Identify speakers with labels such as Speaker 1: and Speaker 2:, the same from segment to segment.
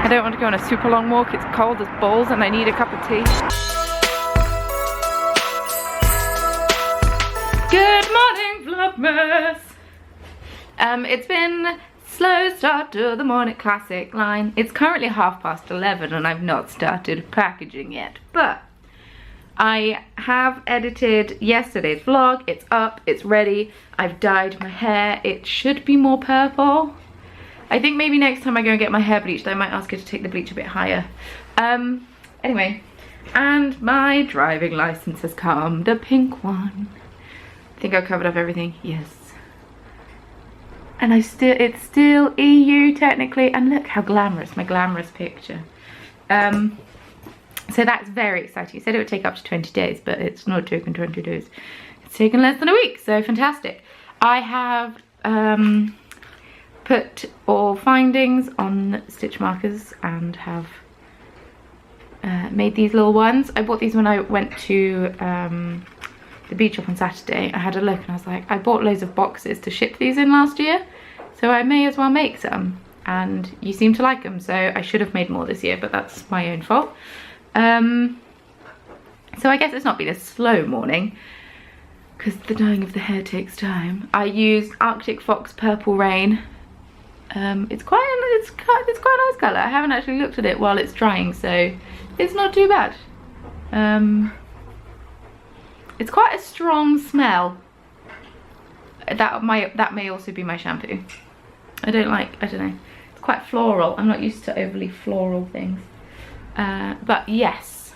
Speaker 1: I don't want to go on a super long walk. It's cold as balls and I need a cup of tea. Good morning, Vlogmas! It's been slow start to the morning classic line. It's currently 11:30 and I've not started packaging yet, but I have edited yesterday's vlog. It's up, it's ready. I've dyed my hair. It should be more purple. I think maybe next time I go and get my hair bleached, I might ask her to take the bleach a bit higher. Anyway, and my driving license has come, the pink one. I think I covered up everything, yes. And it's still EU technically, and look how glamorous, my glamorous picture. So that's very exciting. It said it would take up to 20 days, but it's not taken 20 days. It's taken less than a week, so fantastic. I have put all findings on stitch markers and have made these little ones. I bought these when I went to the beach shop on Saturday. I had a look and I was like, I bought loads of boxes to ship these in last year, so I may as well make some. And you seem to like them, so I should have made more this year, but that's my own fault. So I guess it's not been a slow morning because the dyeing of the hair takes time. I used Arctic Fox Purple Rain. It's quite a nice colour. I haven't actually looked at it while it's drying, so it's not too bad. It's quite a strong smell. That may also be my shampoo. I don't know. It's quite floral. I'm not used to overly floral things. But yes.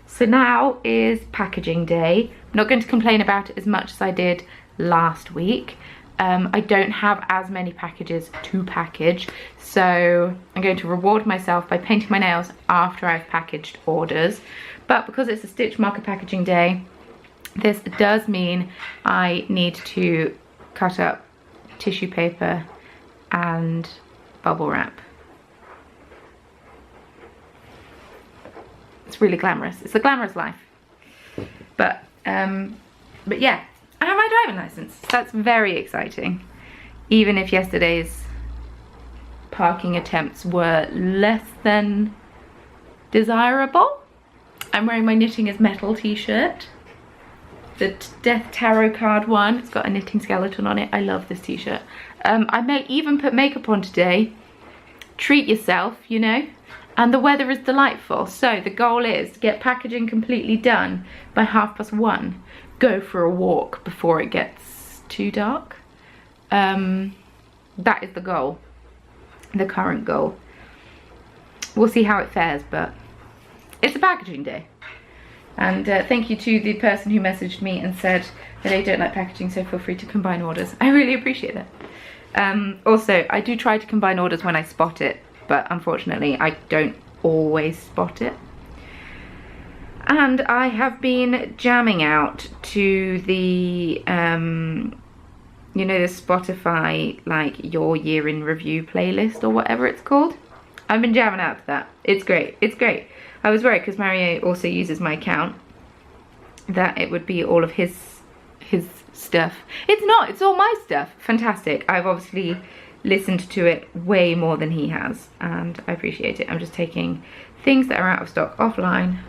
Speaker 1: So now is packaging day. I'm not going to complain about it as much as I did last week. I don't have as many packages to package, so I'm going to reward myself by painting my nails after I've packaged orders. But because it's a stitch marker packaging day, this does mean I need to cut up tissue paper and bubble wrap. It's really glamorous. It's a glamorous life. But yeah, I have my driving license. That's very exciting. Even if yesterday's parking attempts were less than desirable. I'm wearing my Knitting is Metal t-shirt. The Death Tarot card one. It's got a knitting skeleton on it. I love this t-shirt. I may even put makeup on today. Treat yourself, you know. And the weather is delightful. So the goal is to get packaging completely done by 1:30. Go for a walk before it gets too dark. That is the goal. The current goal. We'll see how it fares, but it's a packaging day. And thank you to the person who messaged me and said that they don't like packaging, so feel free to combine orders. I really appreciate that. Also, I do try to combine orders when I spot it, but unfortunately I don't always spot it. And I have been jamming out to the, you know, the Spotify, like, your year in review playlist or whatever it's called. I've been jamming out to that. It's great, it's great. I was worried because Mario also uses my account that it would be all of his stuff. It's not, it's all my stuff. Fantastic. I've obviously listened to it way more than he has, and I appreciate it. I'm just taking things that are out of stock offline.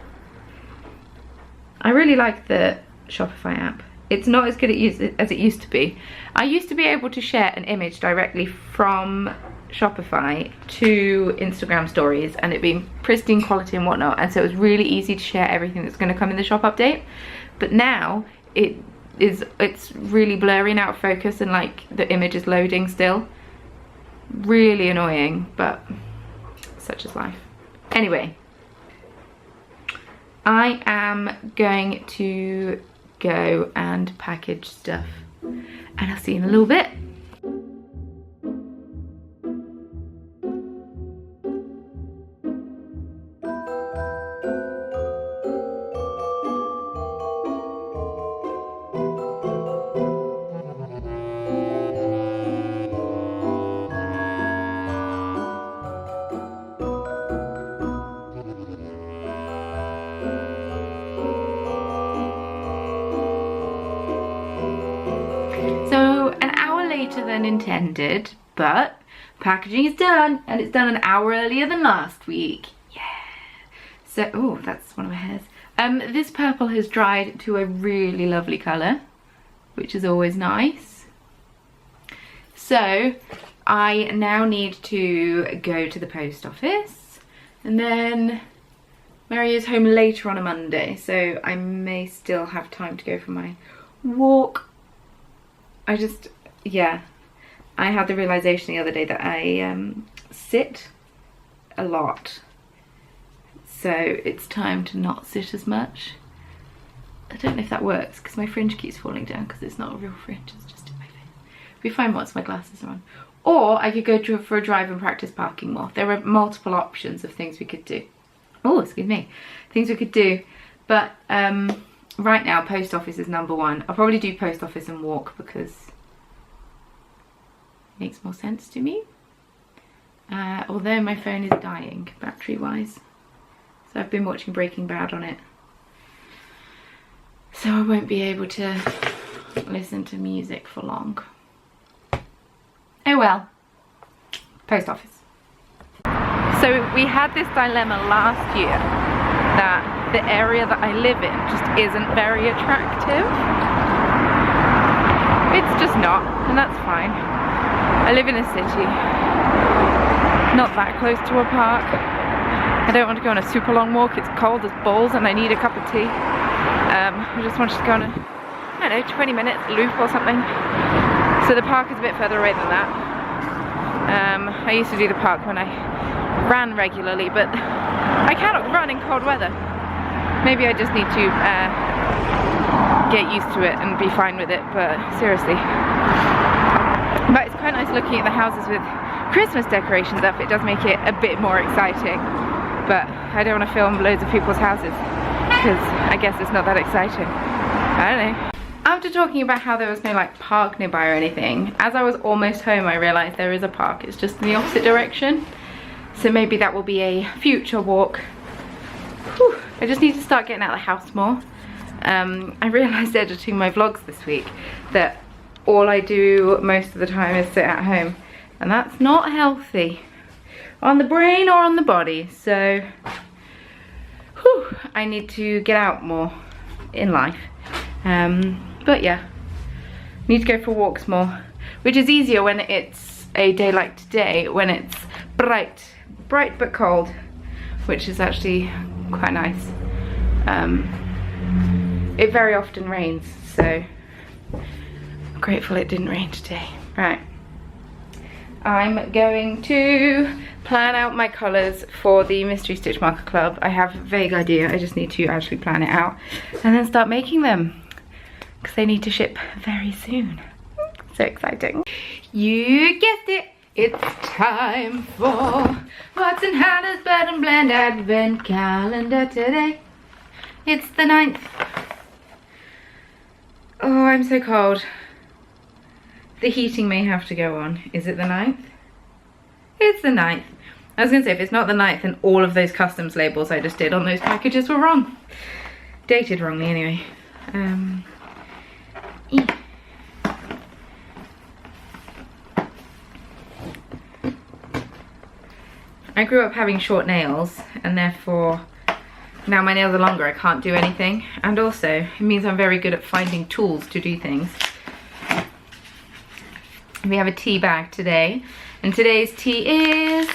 Speaker 1: I really like the Shopify app. It's not as good as it used to be. I used to be able to share an image directly from Shopify to Instagram stories and it being pristine quality and whatnot, and so it was really easy to share everything that's going to come in the shop update. But now it's really blurry and out of focus, and like the image is loading still. Really annoying, but such is life. Anyway, I am going to go and package stuff, and I'll see you in a little bit. later than intended, but packaging is done, and it's done an hour earlier than last week. Yeah. So, oh, that's one of my hairs. This purple has dried to a really lovely colour, which is always nice. So, I now need to go to the post office, and then Mary is home later on a Monday, so I may still have time to go for my walk. Yeah, I had the realisation the other day that I sit a lot, so it's time to not sit as much. I don't know if that works because my fringe keeps falling down because it's not a real fringe, it's just in my face. It'll be fine once my glasses are on. Or I could go for a drive and practice parking more. There are multiple options of things we could do. Oh, excuse me. Things we could do. But right now, post office is number one. I'll probably do post office and walk because it makes more sense to me. Although my phone is dying, battery-wise. So I've been watching Breaking Bad on it. So I won't be able to listen to music for long. Oh well. Post office. So we had this dilemma last year that the area that I live in just isn't very attractive. It's just not, and that's fine. I live in a city, not that close to a park. I don't want to go on a super long walk, it's cold as balls and I need a cup of tea. I just wanted to go on a, I don't know, 20 minute loop or something. So the park is a bit further away than that. I used to do the park when I ran regularly, but I cannot run in cold weather. Maybe I just need to get used to it and be fine with it, but seriously. But it's quite nice looking at the houses with Christmas decorations up. It does make it a bit more exciting, but I don't want to film loads of people's houses because I guess it's not that exciting. I don't know. After talking about how there was no like park nearby or anything, as I was almost home I realised there is a park, it's just in the opposite direction. So maybe that will be a future walk. Whew. I just need to start getting out of the house more. I realised editing my vlogs this week that all I do most of the time is sit at home, and that's not healthy on the brain or on the body. So whew, I need to get out more in life. But yeah, need to go for walks more, which is easier when it's a day like today, when it's bright but cold, which is actually quite nice. It very often rains, so I'm grateful it didn't rain today. Right, I'm going to plan out my colours for the Mystery Stitch Marker Club. I have a vague idea, I just need to actually plan it out and then start making them, because they need to ship very soon. So exciting. You guessed it, it's time for What's in Hannah's Bed and Blend Advent Calendar today. It's the 9th. Oh, I'm so cold. The heating may have to go on. Is it the 9th? It's the 9th. I was gonna say, if it's not the 9th, then all of those customs labels I just did on those packages were wrong. Dated wrongly anyway. I grew up having short nails, and therefore now my nails are longer, I can't do anything. And also, it means I'm very good at finding tools to do things. We have a tea bag today, and today's tea is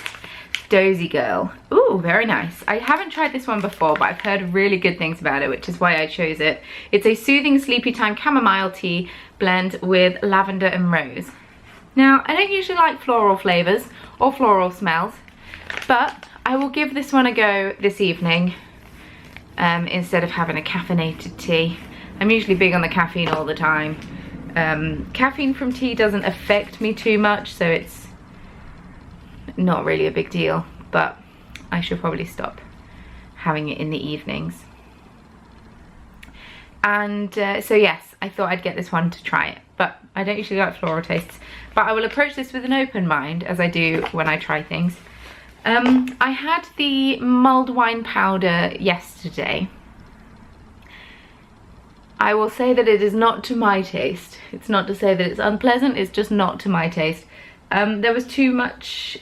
Speaker 1: Dozy Girl. Ooh, very nice. I haven't tried this one before, but I've heard really good things about it, which is why I chose it. It's a soothing sleepy time chamomile tea blend with lavender and rose. Now, I don't usually like floral flavours or floral smells, but I will give this one a go this evening instead of having a caffeinated tea. I'm usually big on the caffeine all the time. Caffeine from tea doesn't affect me too much, so it's not really a big deal, but I should probably stop having it in the evenings. And so yes, I thought I'd get this one to try it, but I don't usually like floral tastes, but I will approach this with an open mind, as I do when I try things. I had the mulled wine powder yesterday. I will say that it is not to my taste. It's not to say that it's unpleasant, it's just not to my taste. There was too much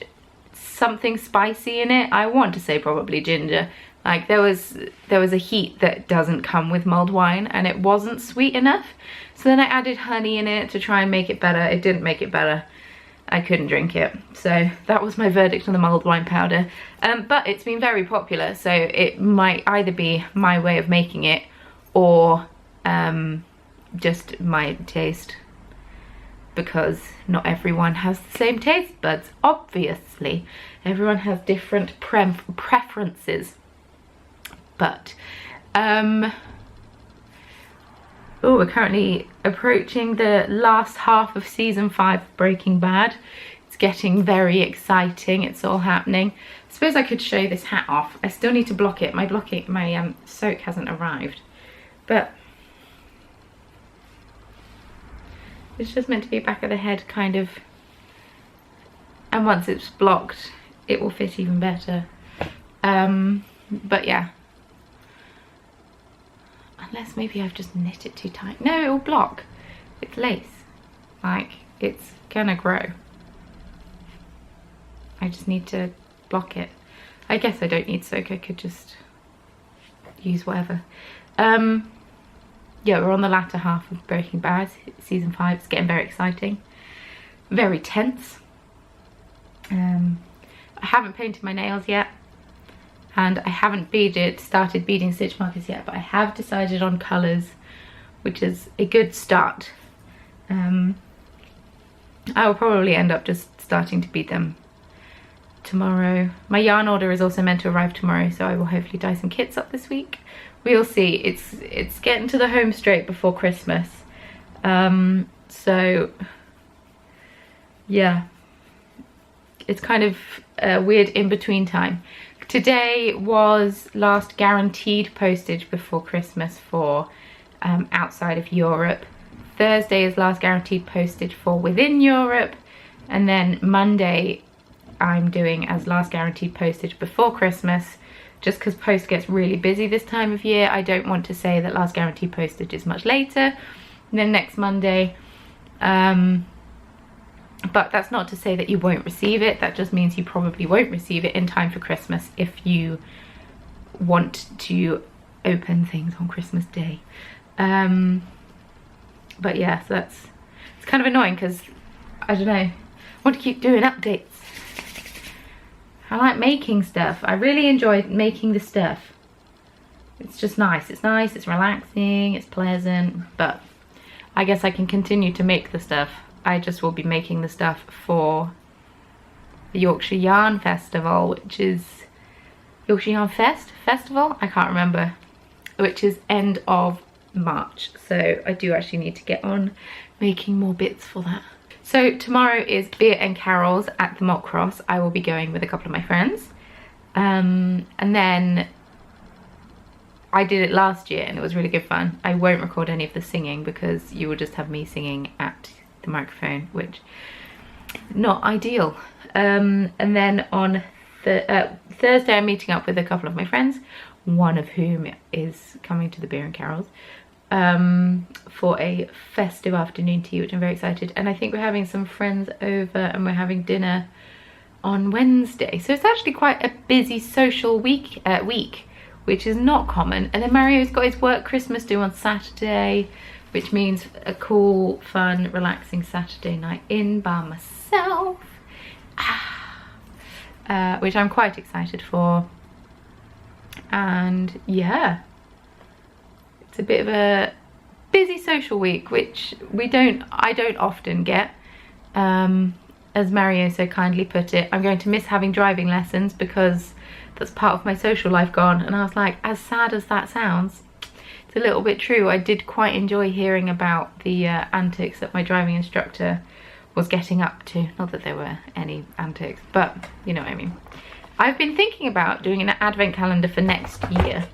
Speaker 1: something spicy in it. I want to say probably ginger. Like there was a heat that doesn't come with mulled wine, and it wasn't sweet enough. So then I added honey in it to try and make it better. It didn't make it better. I couldn't drink it. So that was my verdict on the mulled wine powder. But it's been very popular, so it might either be my way of making it or just my taste, because not everyone has the same taste buds, obviously. Everyone has different preferences. But oh, we're currently approaching the last half of season 5 of Breaking Bad. It's getting very exciting. It's all happening. I suppose I could show this hat off. I still need to block it. My soak hasn't arrived, but it's just meant to be back of the head kind of, and once it's blocked it will fit even better. But yeah, unless maybe I've just knit it too tight. No, it will block. It's lace. Like, it's gonna grow. I just need to block it. I guess I don't need soak. I could just use whatever. Yeah, we're on the latter half of Breaking Bad. Season 5. It's getting very exciting. Very tense. I haven't painted my nails yet. And I haven't started beading stitch markers yet, but I have decided on colours, which is a good start. I will probably end up just starting to bead them tomorrow. My yarn order is also meant to arrive tomorrow, so I will hopefully dye some kits up this week. We'll see. It's getting to the home straight before Christmas. So yeah, it's kind of a weird in-between time. Today was last guaranteed postage before Christmas for outside of Europe. Thursday is last guaranteed postage for within Europe. And then Monday I'm doing as last guaranteed postage before Christmas, just because post gets really busy this time of year. I don't want to say that last guaranteed postage is much later than next Monday. But that's not to say that you won't receive it. That just means you probably won't receive it in time for Christmas if you want to open things on Christmas Day. But yeah, so it's kind of annoying because, I don't know, I want to keep doing updates. I like making stuff. I really enjoy making the stuff. It's just nice. It's nice, it's relaxing, it's pleasant, but I guess I can continue to make the stuff. I just will be making the stuff for the Yorkshire Yarn Festival, which is Yorkshire Yarn Festival? I can't remember, which is end of March. So I do actually need to get on making more bits for that. So tomorrow is Beer and Carols at the Malt Cross. I will be going with a couple of my friends. And then I did it last year and it was really good fun. I won't record any of the singing because you will just have me singing at the microphone, which is not ideal. And then on Thursday I'm meeting up with a couple of my friends, one of whom is coming to the Beer and Carols for a festive afternoon tea, which I'm very excited. And I think we're having some friends over and we're having dinner on Wednesday. So it's actually quite a busy social week, which is not common. And then Mario's got his work Christmas do on Saturday, which means a cool, fun, relaxing Saturday night in by myself, which I'm quite excited for. And yeah, it's a bit of a busy social week, which I don't often get. As Mario so kindly put it, I'm going to miss having driving lessons because that's part of my social life gone. And I was like, as sad as that sounds, it's a little bit true. I did quite enjoy hearing about the antics that my driving instructor was getting up to. Not that there were any antics, but you know what I mean. I've been thinking about doing an advent calendar for next year.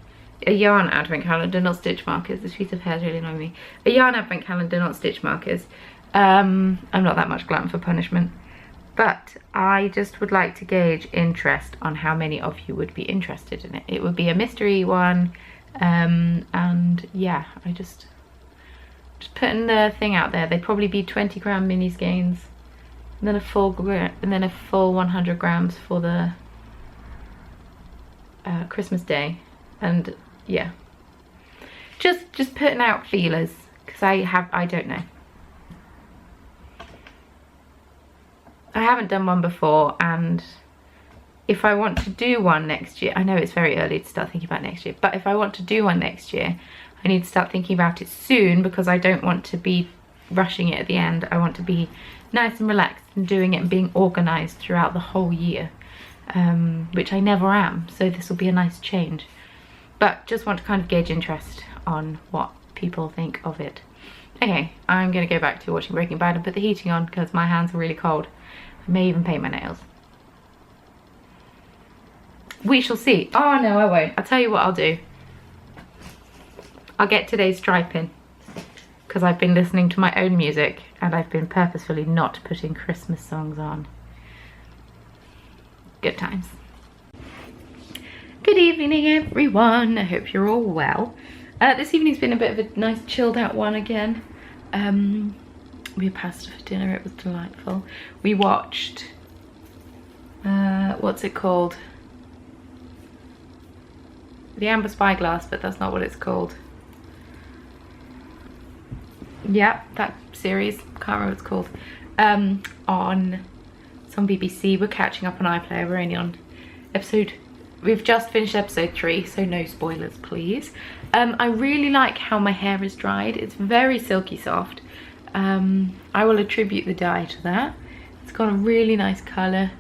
Speaker 1: A yarn advent calendar, not stitch markers. This piece of hair is really annoying me. A yarn advent calendar, not stitch markers. I'm not that much glutton for punishment. But I just would like to gauge interest on how many of you would be interested in it. It would be a mystery one. And yeah, I just putting the thing out there. They'd probably be 20 gram mini skeins. and then a full 100 grams for the Christmas Day. And yeah, just putting out feelers, because I don't know. I haven't done one before, and if I want to do one next year, I know it's very early to start thinking about next year, but if I want to do one next year, I need to start thinking about it soon, because I don't want to be rushing it at the end. I want to be nice and relaxed and doing it and being organised throughout the whole year, which I never am, so this will be a nice change. But just want to kind of gauge interest on what people think of it. Okay, I'm going to go back to watching Breaking Bad and put the heating on, because my hands are really cold. I may even paint my nails. We shall see. Oh no, I won't. I'll tell you what I'll do. I'll get today's stripe in, because I've been listening to my own music and I've been purposefully not putting Christmas songs on. Good times. Good evening, everyone. I hope you're all well. This evening's been a bit of a nice chilled out one again. We had pasta for dinner, it was delightful. We watched, what's it called? The Amber Spyglass, but that's not what it's called. Yeah, that series, can't remember what it's called. On some BBC. We're catching up on iPlayer. We're only on we've just finished episode 3, so no spoilers please. I really like how my hair is dried. It's very silky soft. I will attribute the dye to that. It's got a really nice colour.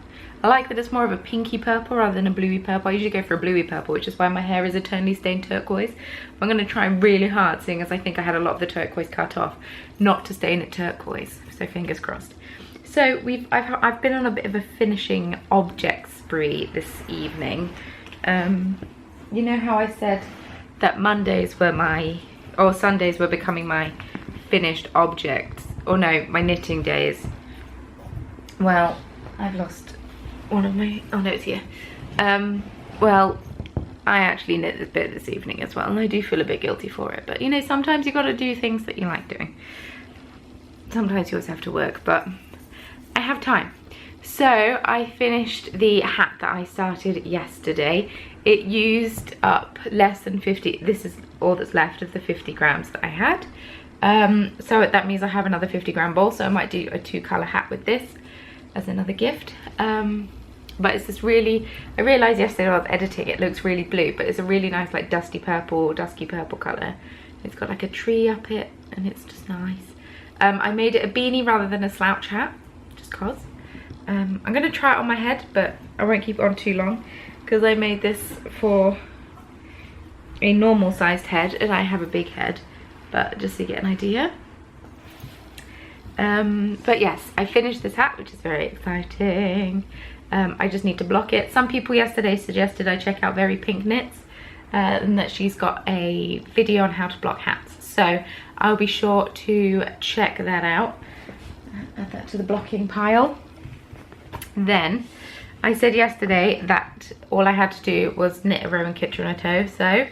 Speaker 1: I like that it's more of a pinky purple rather than a bluey purple. I usually go for a bluey purple, which is why my hair is eternally stained turquoise. I'm going to try really hard, seeing as I think I had a lot of the turquoise cut off, not to stain it turquoise. So fingers crossed. So I've been on a bit of a finishing object spree this evening. You know how I said that Mondays were Sundays were becoming my finished objects, or no, my knitting days. Well, I've lost one of my, oh no, it's here. Well, I actually knit this bit this evening as well, and I do feel a bit guilty for it, but you know, sometimes you got to do things that you like doing. Sometimes you always have to work, but I have time. So I finished the hat that I started yesterday. It used up less than 50, this is all that's left of the 50 grams that I had. So that means I have another 50 gram ball, so I might do a 2-colour hat with this as another gift. But it's this really, I realised yesterday when I was editing, it looks really blue, but it's a really nice like dusky purple colour. It's got like a tree up it, and it's just nice. I made it a beanie rather than a slouch hat, just cause. I'm going to try it on my head, but I won't keep it on too long, because I made this for a normal sized head, and I have a big head, but just to get an idea. But yes, I finished this hat, which is very exciting. I just need to block it. Some people yesterday suggested I check out Very Pink Knits, and that she's got a video on how to block hats. So I'll be sure to check that out. Add that to the blocking pile. Then I said yesterday that all I had to do was knit a row and Kitchener toe. So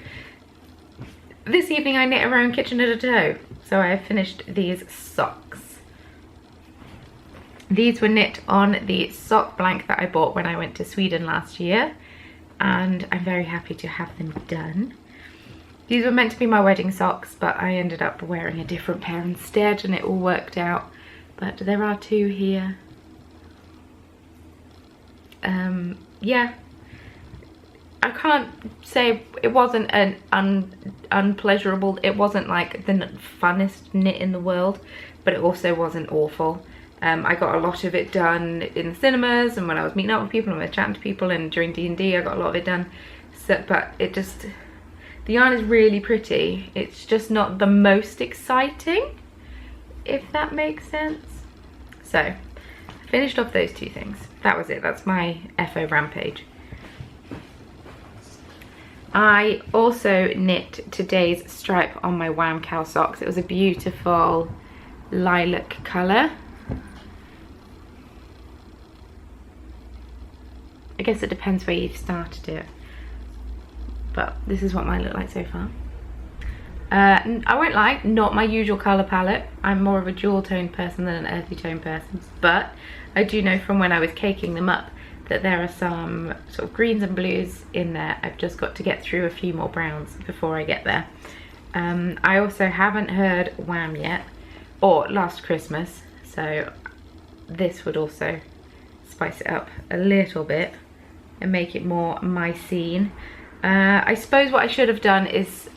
Speaker 1: this evening I knit a row and Kitchener toe. So I have finished these socks. These were knit on the sock blank that I bought when I went to Sweden last year, and I'm very happy to have them done. These were meant to be my wedding socks, but I ended up wearing a different pair instead, and it all worked out. But there are 2 here. Yeah, I can't say it wasn't an unpleasurable, it wasn't like the funnest knit in the world, but it also wasn't awful. I got a lot of it done in the cinemas, and when I was meeting up with people and I was chatting to people, and during D&D I got a lot of it done. So, but it just, the yarn is really pretty, it's just not the most exciting, if that makes sense. So I finished off those 2 things. That was it. That's my FO Rampage. I also knit today's stripe on my Wham Cow socks. It was a beautiful lilac colour. I guess it depends where you've started it, but this is what mine look like so far. I won't lie, not my usual colour palette. I'm more of a jewel tone person than an earthy tone person, but I do know from when I was caking them up that there are some sort of greens and blues in there. I've just got to get through a few more browns before I get there. I also haven't heard Wham yet, or Last Christmas, so this would also spice it up a little bit and make it more my scene. I suppose what I should have done is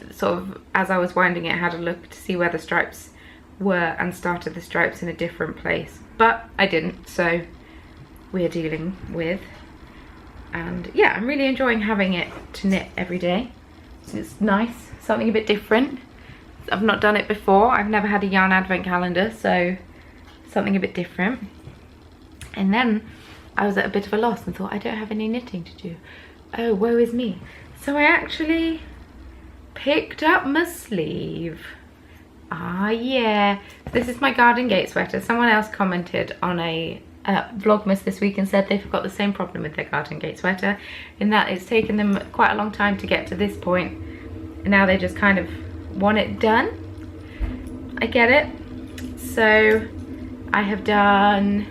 Speaker 1: sort of, as I was winding it, had a look to see where the stripes were and started the stripes in a different place, but I didn't, so we're dealing with. And yeah, I'm really enjoying having it to knit every day. It's nice, something a bit different. I've not done it before. I've never had a yarn advent calendar, so something a bit different. And then I was at a bit of a loss and thought, I don't have any knitting to do. Oh, woe is me. So I actually picked up my sleeve. Ah, yeah. This is my Garden Gate sweater. Someone else commented on a Vlogmas this week and said they've got the same problem with their Garden Gate sweater, in that it's taken them quite a long time to get to this point, and now they just kind of want it done. I get it. So I have done,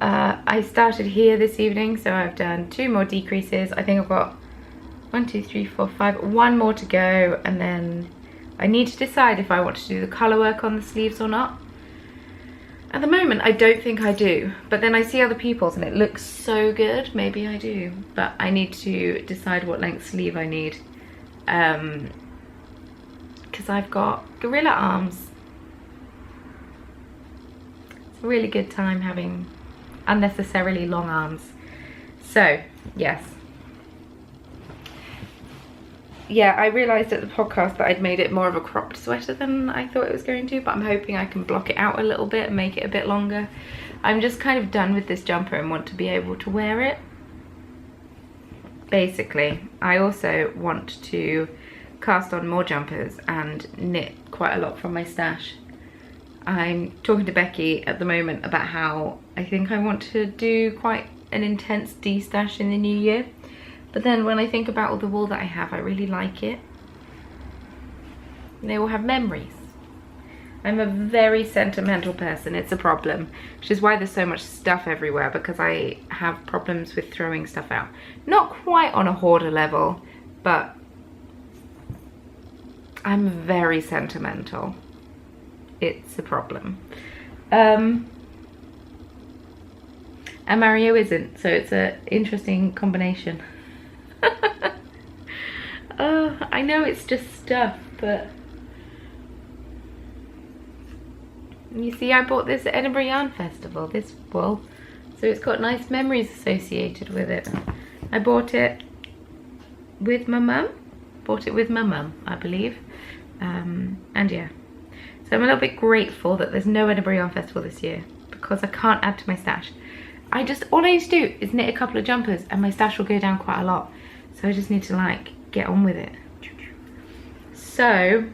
Speaker 1: I started here this evening, so I've done 2 more decreases. I think I've got 1, 2, 3, 4, 5, 1 more to go, and then I need to decide if I want to do the colour work on the sleeves or not. At the moment, I don't think I do, but then I see other people's and it looks so good, maybe I do. But I need to decide what length sleeve I need, because I've got gorilla arms. It's a really good time having unnecessarily long arms. So, yes. Yeah, I realised at the podcast that I'd made it more of a cropped sweater than I thought it was going to, but I'm hoping I can block it out a little bit and make it a bit longer. I'm just kind of done with this jumper and want to be able to wear it. Basically, I also want to cast on more jumpers and knit quite a lot from my stash. I'm talking to Becky at the moment about how I think I want to do quite an intense de-stash in the new year. But then when I think about all the wool that I have, I really like it. They all have memories. I'm a very sentimental person, it's a problem. Which is why there's so much stuff everywhere, because I have problems with throwing stuff out. Not quite on a hoarder level, but I'm very sentimental. It's a problem. And Mario isn't, so it's an interesting combination. I know it's just stuff, but you see, I bought this at Edinburgh Yarn Festival, this wool, so it's got nice memories associated with it. I bought it with my mum, I believe, and yeah, so I'm a little bit grateful that there's no Edinburgh Yarn Festival this year, because I can't add to my stash. All I need to do is knit a couple of jumpers and my stash will go down quite a lot. So I just need to like get on with it. So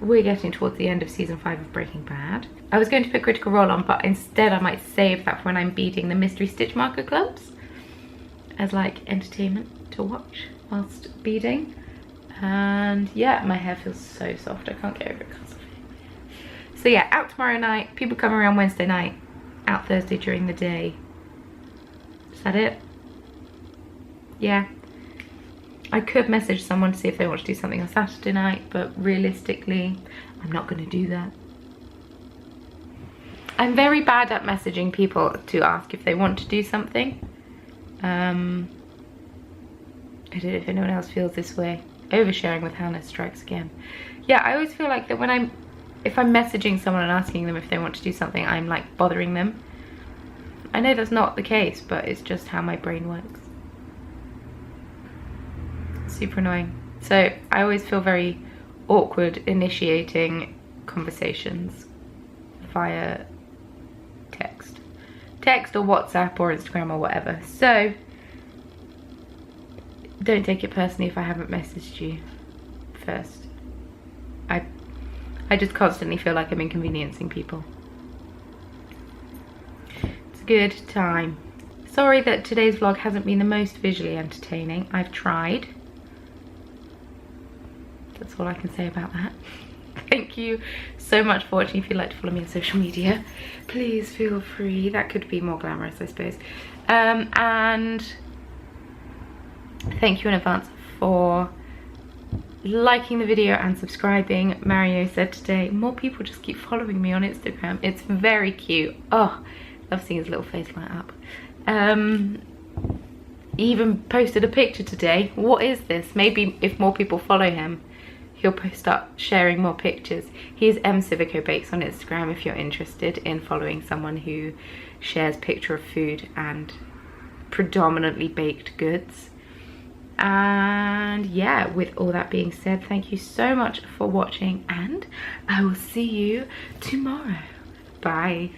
Speaker 1: we're getting towards the end of season 5 of Breaking Bad. I was going to put Critical Role on, but instead I might save that for when I'm beading the Mystery Stitch Marker clubs as like entertainment to watch whilst beading. And yeah, my hair feels so soft, I can't get over it. So yeah, out tomorrow night, people come around Wednesday night, out Thursday during the day. Is that it? Yeah. I could message someone to see if they want to do something on Saturday night, but realistically, I'm not going to do that. I'm very bad at messaging people to ask if they want to do something. I don't know if anyone else feels this way. Oversharing with Hannah strikes again. Yeah, I always feel like that when if I'm messaging someone and asking them if they want to do something, I'm like bothering them. I know that's not the case, but it's just how my brain works. Super annoying. So I always feel very awkward initiating conversations via text or WhatsApp or Instagram or whatever. So don't take it personally if I haven't messaged you first. I just constantly feel like I'm inconveniencing people. It's a good time. Sorry that today's vlog hasn't been the most visually entertaining. I've tried. That's all I can say about that. Thank you so much for watching. If you'd like to follow me on social media, please feel free. That could be more glamorous, I suppose. And thank you in advance for liking the video and subscribing. Mario said today, more people just keep following me on Instagram. It's very cute. Oh, love seeing his little face light up. He even posted a picture today. What is this? Maybe if more people follow him, he'll start sharing more pictures. He's Civico Bakes on Instagram if you're interested in following someone who shares picture of food and predominantly baked goods. And yeah, with all that being said, thank you so much for watching, and I will see you tomorrow. Bye.